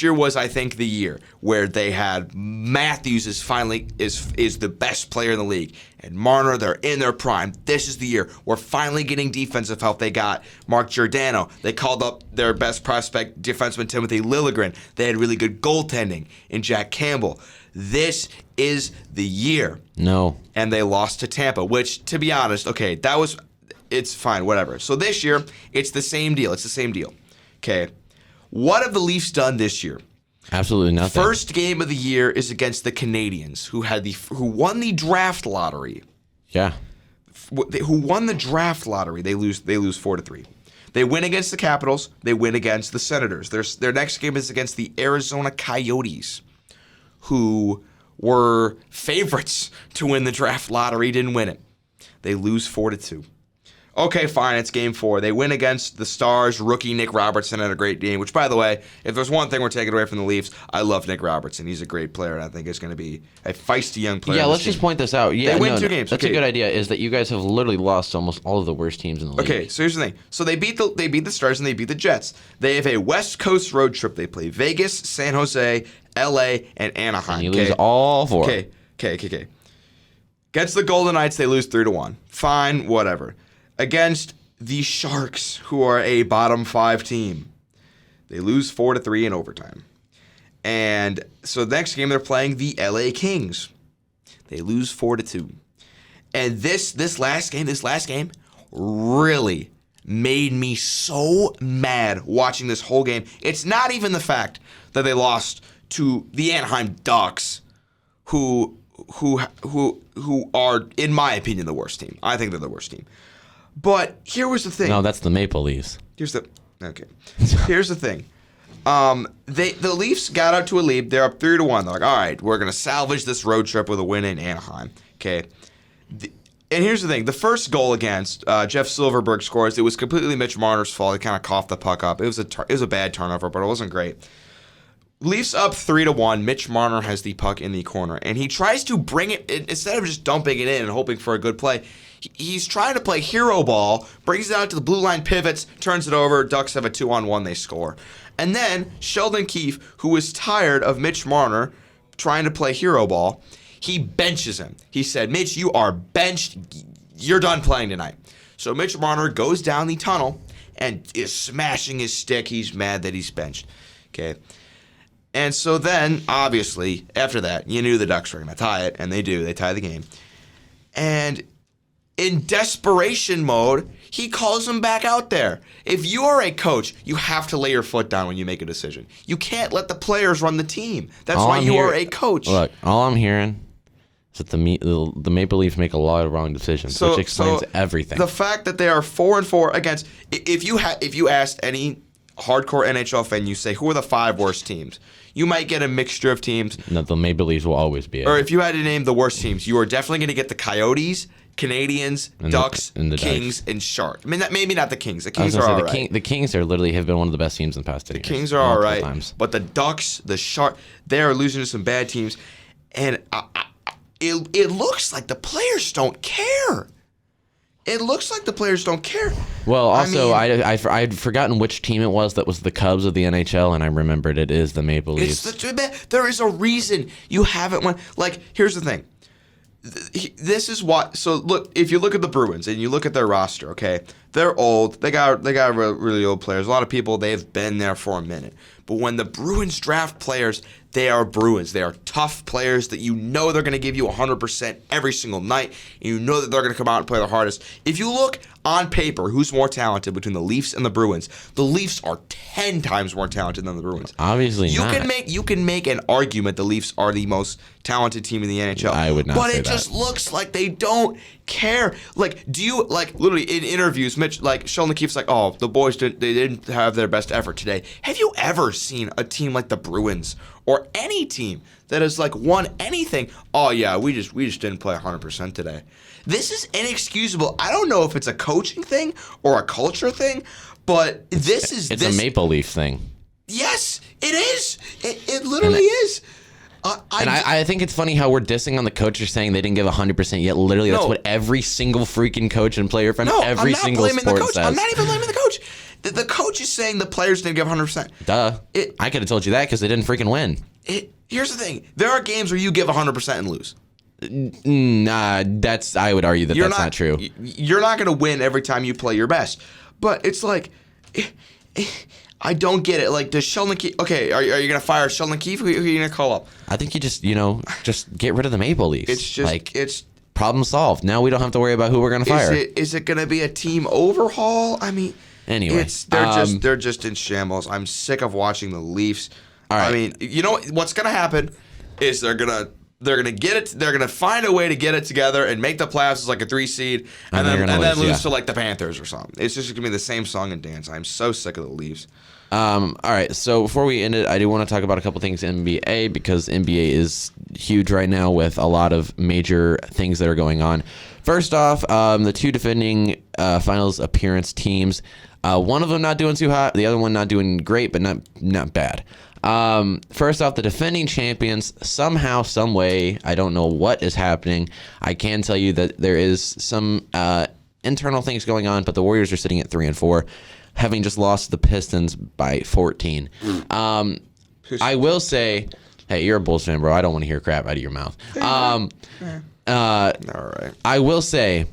year was, I think, the year where they had Matthews is the best player in the league. And Marner, they're in their prime. This is the year. We're finally getting defensive help. They got Mark Giordano. They called up their best prospect defenseman, Timothy Liljegren. They had really good goaltending in Jack Campbell. This is the year. No. And they lost to Tampa, which, to be honest, okay, it's fine, whatever. So this year, it's the same deal. Okay. What have the Leafs done this year? Absolutely nothing. First game of the year is against the Canadiens, who won the draft lottery. Yeah. Who won the draft lottery? They lose 4-3. They win against the Capitals. They win against the Senators. Their next game is against the Arizona Coyotes, who were favorites to win the draft lottery, didn't win it. They lose 4-2. Okay, fine, it's game 4. They win against the Stars. Rookie Nick Robertson had a great game, which, by the way, if there's one thing we're taking away from the Leafs, I love Nick Robertson. He's a great player, and I think he's going to be a feisty young player. Yeah, let's just point this out. Yeah, they win 2 games. That's a good idea, is that you guys have literally lost almost all of the worst teams in the league. Okay, so here's the thing. So they beat the Stars and they beat the Jets. They have a West Coast road trip. They play Vegas, San Jose, LA, and Anaheim. And you lose all 4. Okay. Against the Golden Knights, they lose 3-1. Fine, whatever. Against the Sharks, who are a bottom 5 team, they lose 4-3 in overtime. And so the next game they're playing the LA Kings. They lose 4-2. And this last game really made me so mad watching this whole game. It's not even the fact that they lost to the Anaheim Ducks, who are, in my opinion, the worst team. I think they're the worst team. But here was the thing. No, that's the Maple Leafs. Here's the thing. The Leafs got out to a lead. They're up 3-1. They're like, all right, we're gonna salvage this road trip with a win in Anaheim. Okay. And here's the thing. The first goal against Jeff Silverberg scores. It was completely Mitch Marner's fault. He kind of coughed the puck up. It was a bad turnover, but it wasn't great. Leafs up 3-1. Mitch Marner has the puck in the corner, and he tries to bring it instead of just dumping it in and hoping for a good play. He's trying to play hero ball, brings it out to the blue line, pivots, turns it over. Ducks have a 2-on-1. They score, and then Sheldon Keefe, who was tired of Mitch Marner trying to play hero ball, he benches him. He said, "Mitch, you are benched. You're done playing tonight." So Mitch Marner goes down the tunnel and is smashing his stick. He's mad that he's benched. Okay. And so then, obviously, after that, you knew the Ducks were going to tie it, and they do. They tie the game. And in desperation mode, he calls him back out there. If you are a coach, you have to lay your foot down when you make a decision. You can't let the players run the team. That's why you are a coach. Look, all I'm hearing is that the Maple Leafs make a lot of wrong decisions, which explains everything. The fact that they are 4-4 against, if you asked any hardcore NHL fan, you say, who are the 5 worst teams? You might get a mixture of teams. No, the Maple Leafs will always be it. Or if you had to name the worst teams, you are definitely going to get the Coyotes, Canadians, Ducks, the Kings, and Sharks. I mean, maybe not the Kings. The Kings are all right. The Kings have been one of the best teams in the past 10 years. The Kings are all right. But the Ducks, the Sharks, they are losing to some bad teams. And it looks like the players don't care. It looks like the players don't care. Well, also, I'd forgotten which team it was that was the Cubs of the NHL, and I remembered it is the Maple Leafs. There is a reason you haven't won. Like, here's the thing. This is what. So look, if you look at the Bruins and you look at their roster, okay, they're old. They got really old players. A lot of people, they've been there for a minute. But when the Bruins draft players, they are Bruins. They are tough players that you know they're going to give you 100% every single night, and you know that they're going to come out and play their hardest. If you look on paper, who's more talented between the Leafs and the Bruins? The Leafs are 10 times more talented than the Bruins. Obviously you not. You can make an argument the Leafs are the most talented team in the NHL. I would not but say it just looks like they don't care. Like, do you, like, literally in interviews, Mitch, like, Sheldon Keefe's like, oh, the boys didn't have their best effort today. Have you ever seen a team like the Bruins or any team that has, like, won anything? Oh yeah, we just didn't play 100% today. This is inexcusable. I don't know if it's a coaching thing or a culture thing, but it's a Maple Leaf thing. Yes, it is. It literally is. I think it's funny how we're dissing on the coaches saying they didn't give 100%, yet literally that's what every single freaking coach and player from every single sport says. I'm not even blaming the coach. The coach is saying the players didn't give 100%. Duh. I could have told you that because they didn't freaking win. Here's the thing. There are games where you give 100% and lose. Nah, I would argue that's not true. You're not going to win every time you play your best. But it's like, I don't get it. Like, does Sheldon Keefe, okay, are you going to fire Sheldon Keefe? Who are you going to call up? I think you just get rid of the Maple Leafs. It's just, it's problem solved. Now we don't have to worry about who we're going to fire. Is it going to be a team overhaul? I mean, anyway, they're just in shambles. I'm sick of watching the Leafs. All right. I mean, you know what's going to happen is they're going to They're gonna get it. They're gonna find a way to get it together and make the playoffs as like a 3 seed, and then lose to like the Panthers or something. It's just gonna be the same song and dance. I'm so sick of the Leafs. All right, so before we end it, I do want to talk about a couple things in NBA because NBA is huge right now with a lot of major things that are going on. First off, the 2 defending finals appearance teams. One of them not doing too hot, the other one not doing great, but not bad. First off, the defending champions, somehow, some way, I don't know what is happening. I can tell you that there is some internal things going on, but the Warriors are sitting at 3-4, having just lost the Pistons by 14. I will say, hey, you're a Bulls fan, bro. I don't want to hear crap out of your mouth. All right. I will say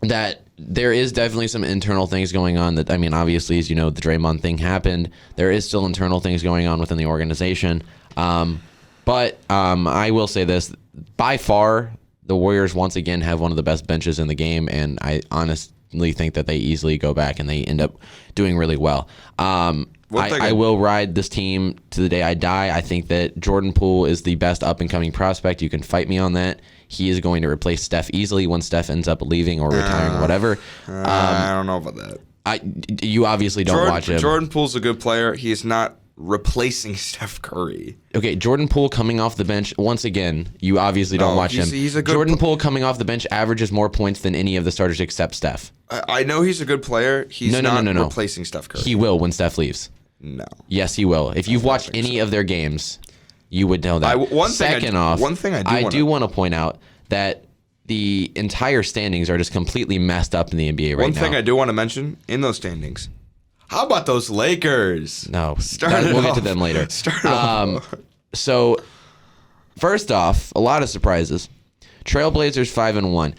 that there is definitely some internal things going on that, I mean, obviously, as you know, the Draymond thing happened. There is still internal things going on within the organization. But I will say this, by far, the Warriors once again have one of the best benches in the game, and I honestly think that they easily go back and they end up doing really well. I will ride this team to the day I die. I think that Jordan Poole is the best up-and-coming prospect. You can fight me on that. He is going to replace Steph easily when Steph ends up leaving or retiring or whatever. I don't know about that. You obviously don't watch him. Jordan Poole's a good player. He is not replacing Steph Curry. Okay, Jordan Poole coming off the bench. Once again, you obviously don't watch him. Jordan Poole coming off the bench averages more points than any of the starters except Steph. I know he's a good player. He's not replacing Steph Curry. He will when Steph leaves. No. Yes, he will. If you've watched any of their games, you would know that. One thing I do want to point out that the entire standings are just completely messed up in the NBA right now. One thing I do want to mention in those standings. How about those Lakers? No, we'll get to them later. So, first off, a lot of surprises. Trailblazers 5-1.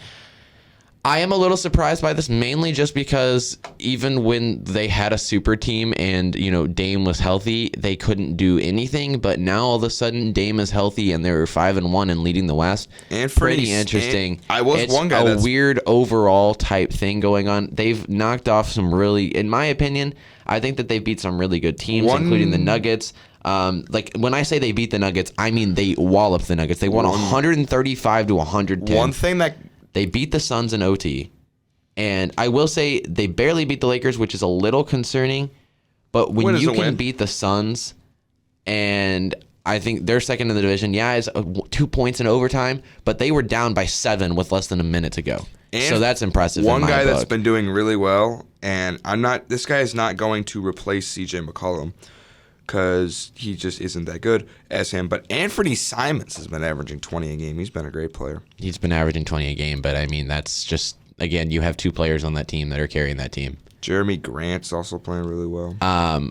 I am a little surprised by this, mainly just because even when they had a super team and, you know, Dame was healthy, they couldn't do anything. But now all of a sudden, Dame is healthy and they're 5-1 and leading the West. And pretty interesting. It's a weird overall type thing going on. They've knocked off some really, in my opinion, I think that they've beat some really good teams, including the Nuggets. Like when I say they beat the Nuggets, I mean they walloped the Nuggets. They won 135-110. One thing that they beat the Suns in OT, and I will say they barely beat the Lakers, which is a little concerning. But when you can beat the Suns, and I think they're second in the division, yeah, it's 2 points in overtime, but they were down by 7 with less than a minute to go. And so that's impressive. One guy that's been doing really well, and this guy is not going to replace CJ McCollum, because he just isn't that good as him. But Anthony Simons has been averaging 20 a game. He's been a great player. He's been averaging 20 a game, but I mean, that's just, again, you have 2 players on that team that are carrying that team. Jeremy Grant's also playing really well.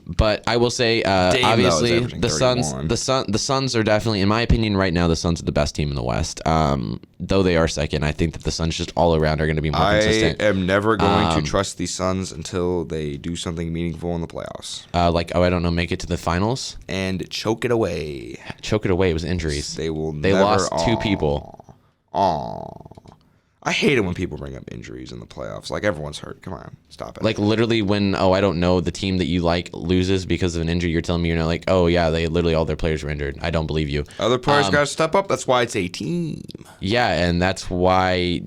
But I will say, obviously, the 31. Suns are definitely, in my opinion, right now, the Suns are the best team in the West. Though they are second, I think that the Suns just all around are going to be more consistent. I am never going to trust the Suns until they do something meaningful in the playoffs. I don't know, make it to the finals and choke it away. Choke it away. It was injuries. They lost 2 people. I hate it when people bring up injuries in the playoffs. Like, everyone's hurt. Come on, stop it. Like, literally when, I don't know, the team that you like loses because of an injury, you're telling me you're not like, oh, yeah, they literally all their players were injured. I don't believe you. Other players got to step up. That's why it's a team. Yeah, and that's why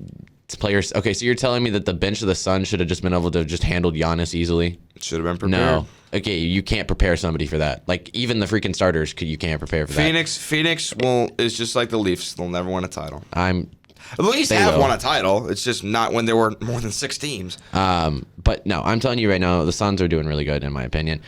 players... Okay, so you're telling me that the bench of the Suns should have just been able to have just handled Giannis easily? It should have been prepared. No. Okay, you can't prepare somebody for that. Like, even the freaking starters, you can't prepare for that. Phoenix is just like the Leafs. They'll never win a title. The Leafs have won a title. It's just not when there were more than 6 teams. But no, I'm telling you right now, the Suns are doing really good, in my opinion.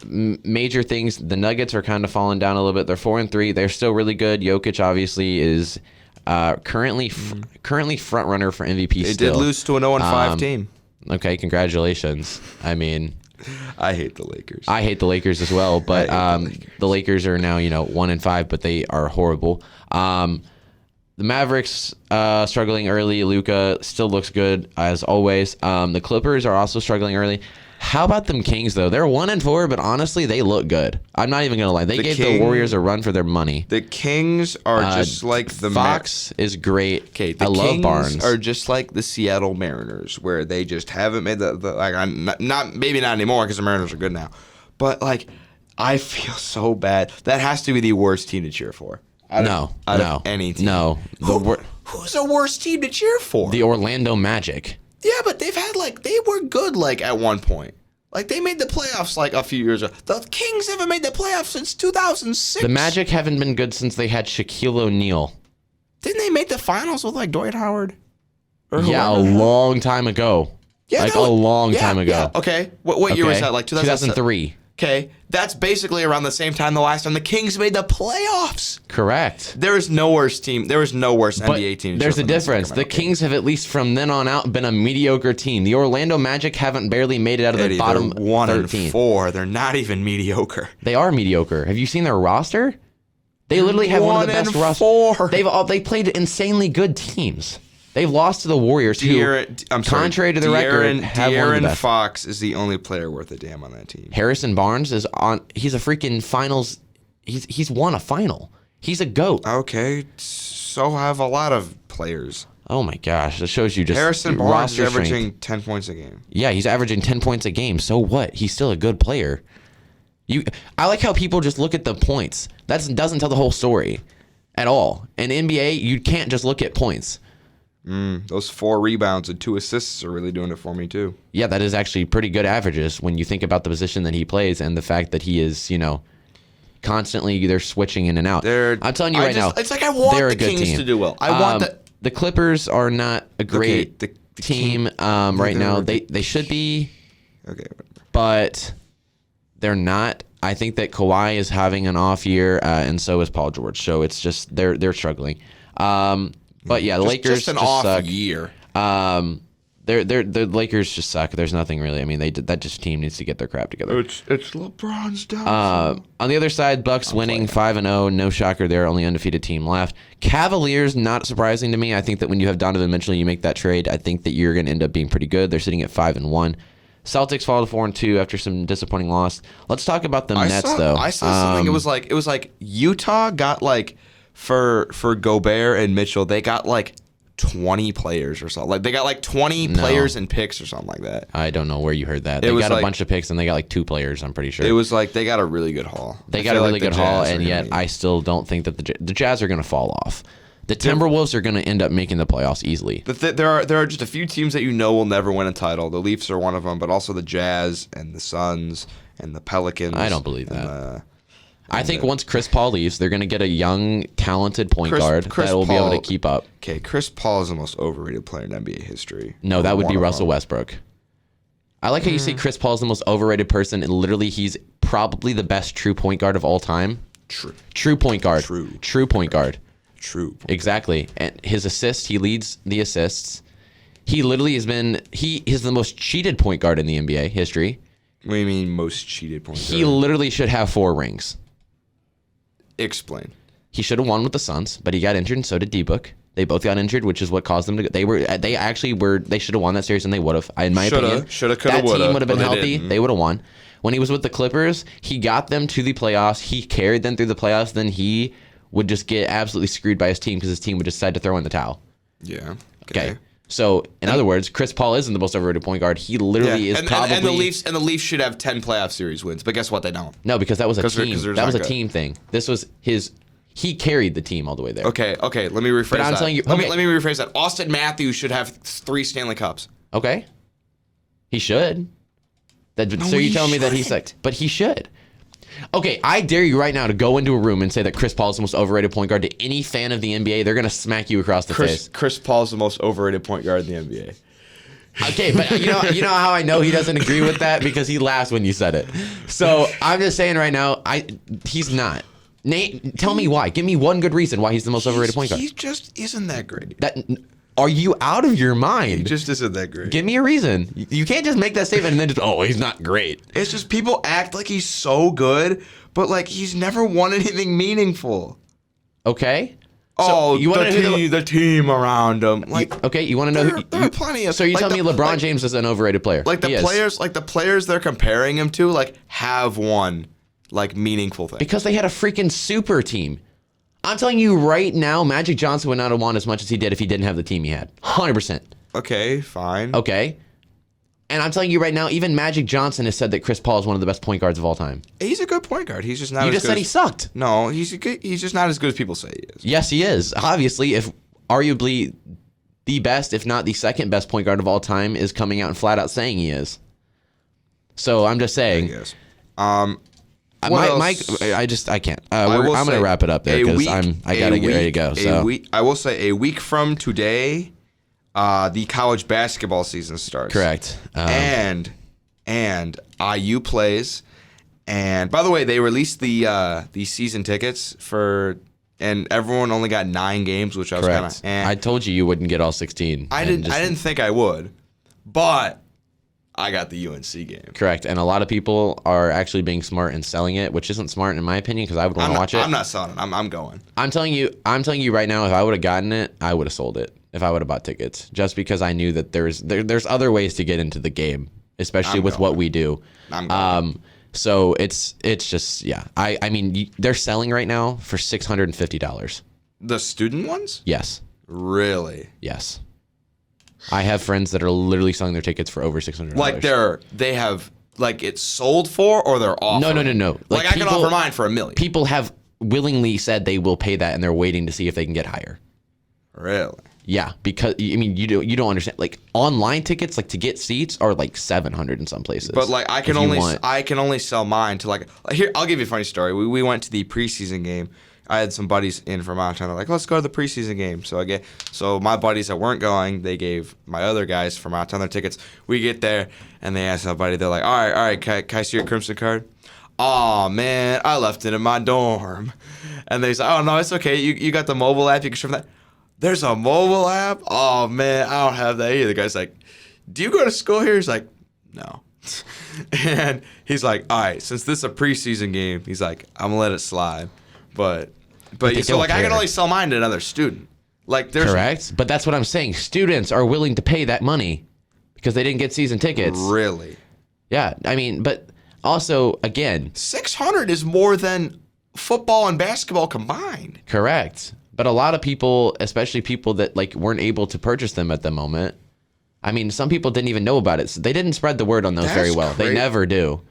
Major things, the Nuggets are kind of falling down a little bit. They're 4-3. They're still really good. Jokic obviously is currently front runner for MVP. They did lose to an 0-5 team. Okay, congratulations. I mean, I hate the Lakers. I hate the Lakers as well, but the Lakers are now 1-5, but they are horrible. The Mavericks struggling early. Luka still looks good as always. The Clippers are also struggling early. How about them Kings though? They're 1-4, but honestly, they look good. I'm not even gonna lie. They gave the Warriors a run for their money. The Kings are just like the Fox is great. Okay, I love Barnes. Are just like the Seattle Mariners, where they just haven't made maybe not anymore because the Mariners are good now. But like, I feel so bad. That has to be the worst team to cheer for. Out of any team. No. Who's a worse team to cheer for? The Orlando Magic. Yeah, but they've had they were good at one point. They made the playoffs a few years ago. The Kings haven't made the playoffs since 2006. The Magic haven't been good since they had Shaquille O'Neal. Didn't they make the finals with Dwight Howard? Yeah, a long time ago. Yeah, a long time ago. Yeah. Okay. What year was that? 2003. Okay. That's basically around the same time the last time the Kings made the playoffs. Correct. There is no worse team. There is no worse NBA team. There's a difference. The Kings have at least from then on out been a mediocre team. The Orlando Magic haven't barely made it out of the bottom 13. 1-4. They're not even mediocre. They are mediocre. Have you seen their roster? They literally have one of the best rosters. They played insanely good teams. They've lost to the Warriors, contrary to the record, have one of the best. Fox is the only player worth a damn on that team. Harrison Barnes is on. He's a freaking finals. He's won a final. He's a GOAT. Okay, so have a lot of players. Oh my gosh, that shows you just Harrison Barnes is averaging strength. 10 points a game. Yeah, he's averaging 10 points a game. So what? He's still a good player. I like how people just look at the points. That doesn't tell the whole story at all. In NBA, you can't just look at points. Those 4 rebounds and 2 assists are really doing it for me too. Yeah, that is actually pretty good averages when you think about the position that he plays and the fact that he is, constantly they're switching in and out. I'm telling you right now, it's I want they're the a good Kings team. to do well. I want the Clippers are not a great team right now. They should be, but they're not. I think that Kawhi is having an off year, and so is Paul George. So it's just they're struggling. But yeah, the Lakers just an off suck. year. The Lakers just suck. There's nothing really. I mean, that team needs to get their crap together. It's LeBron's down. On the other side, Bucks winning 5-0. No shocker there. Only undefeated team left. Cavaliers, not surprising to me. I think that when you have Donovan Mitchell, you make that trade. I think that you're going to end up being pretty good. They're sitting at 5-1. Celtics fall to 4-2 after some disappointing loss. Let's talk about the Nets, though. I saw something. It was like Utah got for Gobert and Mitchell, they got 20 players or something. They got 20 players and picks or something like that. I don't know where you heard that. They got a bunch of picks and they got 2 players, I'm pretty sure. It was they got a really good haul. They got a really good haul, and yet I still don't think that the Jazz are going to fall off. The Timberwolves are going to end up making the playoffs easily. There are just a few teams that will never win a title. The Leafs are one of them, but also the Jazz and the Suns and the Pelicans. I don't believe that. I think once Chris Paul leaves, they're going to get a young, talented point guard that will be able to keep up. Okay, Chris Paul is the most overrated player in NBA history. No, that would be Russell Westbrook. I like how you say Chris Paul is the most overrated person, and literally he's probably the best true point guard of all time. True point guard. True point guard. True. Exactly. And his assists, he leads the assists. He literally he is the most cheated point guard in the NBA history. What do you mean most cheated point guard? He literally should have 4 rings. Explain. He should have won with the Suns, but he got injured, and so did D-Book. They both got injured, which is what caused them to. They should have won that series, and they would have. In my opinion, that team would have been healthy. They would have won. When he was with the Clippers, he got them to the playoffs. He carried them through the playoffs. Then he would just get absolutely screwed by his team because his team would decide to throw in the towel. Yeah. Okay. So, in other words, Chris Paul isn't the most overrated point guard. He literally is probably. And the Leafs should have 10 playoff series wins, but guess what? They don't. No, because that was a team. That was a team thing. This was his. He carried the team all the way there. Okay. Let me rephrase that. I'm telling you. Let me rephrase that. Austin Matthews should have 3 Stanley Cups. Okay. He should. So you're telling me that he's but he should. Okay, I dare you right now to go into a room and say that Chris Paul is the most overrated point guard to any fan of the NBA. They're going to smack you across the face. Chris Paul is the most overrated point guard in the NBA. Okay, but you know how I know he doesn't agree with that? Because he laughs when you said it. So I'm just saying right now, he's not. Nate, tell me why. Give me one good reason why he's the most overrated point guard. He just isn't that great. Are you out of your mind? He just isn't that great. Give me a reason. You can't just make that statement and then just, he's not great. It's just people act like he's so good, but he's never won anything meaningful. Okay. So you want to know the team around him? You want to know? There are plenty of. So you tell me LeBron James is an overrated player? The players they're comparing him to, have won meaningful things because they had a freaking super team. I'm telling you right now, Magic Johnson would not have won as much as he did if he didn't have the team he had. 100%. Okay, fine. Okay. And I'm telling you right now, even Magic Johnson has said that Chris Paul is one of the best point guards of all time. He's a good point guard. He's just not. You as just good said as, he sucked. No, he's just not as good as people say he is. Yes, he is. Obviously, if arguably the best, if not the second best point guard of all time, is coming out and flat out saying he is. So I'm just saying. Yes. Mike, I can't. I'm gonna wrap it up there because I gotta get ready to go. So I will say a week from today, the college basketball season starts. Correct. And IU plays. And by the way, they released the season tickets and everyone only got 9 games, which I was kind of. I told you wouldn't get all 16. I didn't think I would, but I got the UNC game. Correct. And a lot of people are actually being smart and selling it, which isn't smart in my opinion because I would want to watch it. I'm not selling it. I'm going. I'm telling you right now, if I would have gotten it, I would have sold it if I would have bought tickets, just because I knew that there's other ways to get into the game, especially with what we do. I'm going. So it's just, yeah. I mean, they're selling right now for $650. The student ones? Yes. Really? Yes. I have friends that are literally selling their tickets for over $600. Like they have like it's sold for, or they're offering? No. Like I can offer mine for $1 million. People have willingly said they will pay that, and they're waiting to see if they can get higher. Really? Yeah, because I mean, you don't understand. Like online tickets, like to get seats, are like $700 in some places. But like I can only sell mine to like here. I'll give you a funny story. We went to the preseason game. I had some buddies in from out of town. They're like, let's go to the preseason game. So my buddies that weren't going, they gave my other guys from out of town their tickets. We get there and they ask my buddy. They're like, all right, can I see your Crimson card? Oh man, I left it in my dorm. And they say, oh no, it's okay. You got the mobile app. You can show that. There's a mobile app? Oh, man, I don't have that either. The guy's like, do you go to school here? He's like, no. And he's like, all right, since this is a preseason game, he's like, I'm going to let it slide. But so, like, I can only sell mine to another student. Like, there's... Correct. But that's what I'm saying. Students are willing to pay that money because they didn't get season tickets. Really? Yeah. I mean, but also, again... $600 is more than football and basketball combined. Correct. But a lot of people, especially people that like weren't able to purchase them at the moment, I mean, some people didn't even know about it. So they didn't spread the word on those very well. They never do.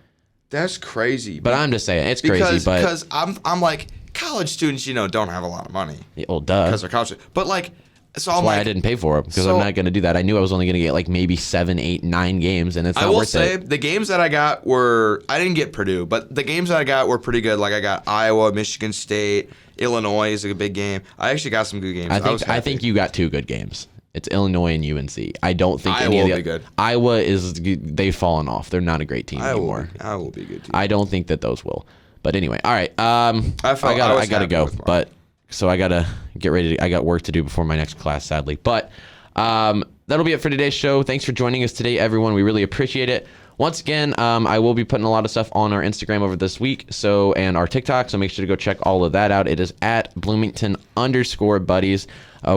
That's crazy. But I'm just saying, it's crazy. Because I'm like, college students, don't have a lot of money. Well, duh. Because they're college students. But like, so that's why I didn't pay for them, because I'm not going to do that. I knew I was only going to get like maybe 7, 8, 9 games, and it's not worth it. I will say the games that I got I didn't get Purdue, but the games that I got were pretty good. Like I got Iowa, Michigan State, Illinois is a big game. I actually got some good games. I think you got 2 good games. It's Illinois and UNC. I don't think Iowa any of will be good. Iowa they've fallen off. They're not a great team anymore. Iowa will be a good team. I don't think that those will. But anyway, all right. I gotta go. But so I gotta get ready. I got work to do before my next class, sadly. But that'll be it for today's show. Thanks for joining us today, everyone. We really appreciate it. Once again, I will be putting a lot of stuff on our Instagram over this week, and our TikTok, so make sure to go check all of that out. It is at Bloomington_buddies.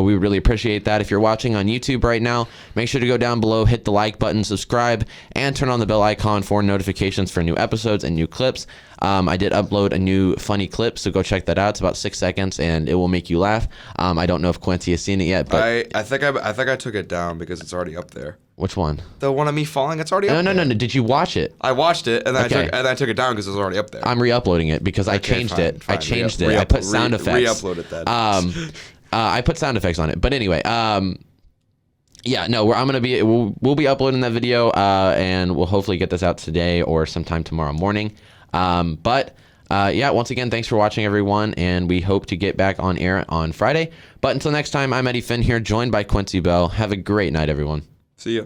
We really appreciate that. If you're watching on YouTube right now, make sure to go down below, hit the like button, subscribe, and turn on the bell icon for notifications for new episodes and new clips. I did upload a new funny clip, so go check that out. It's about 6 seconds, and it will make you laugh. I don't know if Quincy has seen it yet, but I think I took it down because it's already up there. Which one? The one of me falling. It's already up there. No. Did you watch it? I watched it, and then I took it down because it was already up there. I'm re-uploading it because I changed it. I changed it. I put sound effects. Re-uploaded that. I put sound effects on it. But anyway, yeah, no, we'll be uploading that video, and we'll hopefully get this out today or sometime tomorrow morning. Yeah, once again, thanks for watching, everyone, and we hope to get back on air on Friday. But until next time, I'm Eddie Finn here, joined by Quincy Bell. Have a great night, everyone. See ya.